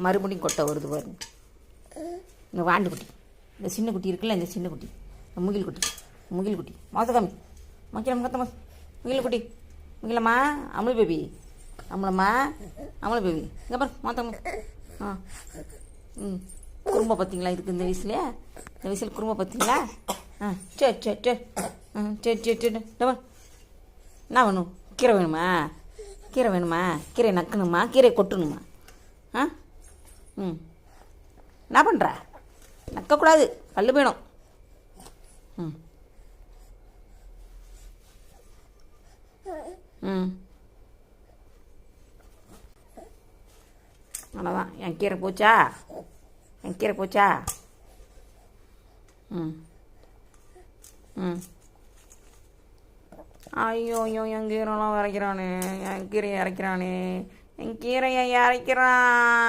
மறுபடியும் கொட்டை வருது பாருங்க. இந்த வாண்டு குட்டி, இந்த சின்ன குட்டி இருக்குல்ல, இந்த சின்ன குட்டி, முகில் குட்டி மொத்த காமி மொத்தம் முகில் குட்டி, முகிலம்மா, அமுல் பேபி, அமுல் பேபி இங்கே பாரு மொத்தம். குறும்பை பார்த்தீங்களா இதுக்கு இந்த வயசுலையே? இந்த வயசில் குறும்பை பார்த்தீங்களா? சரி என்ன வேணும்? கீரை வேணுமா? கீரை நக்கணுமா? கீரை கொட்டணுமா? என்ன பண்ணுற? நக்கக்கூடாது, பல்லு வேணும். அவ்வளோதான். என் கீரை போச்சா? ஐயோ என் கீரைலாம் இறக்கிறானே, என் கீரையை இறக்கிறான்.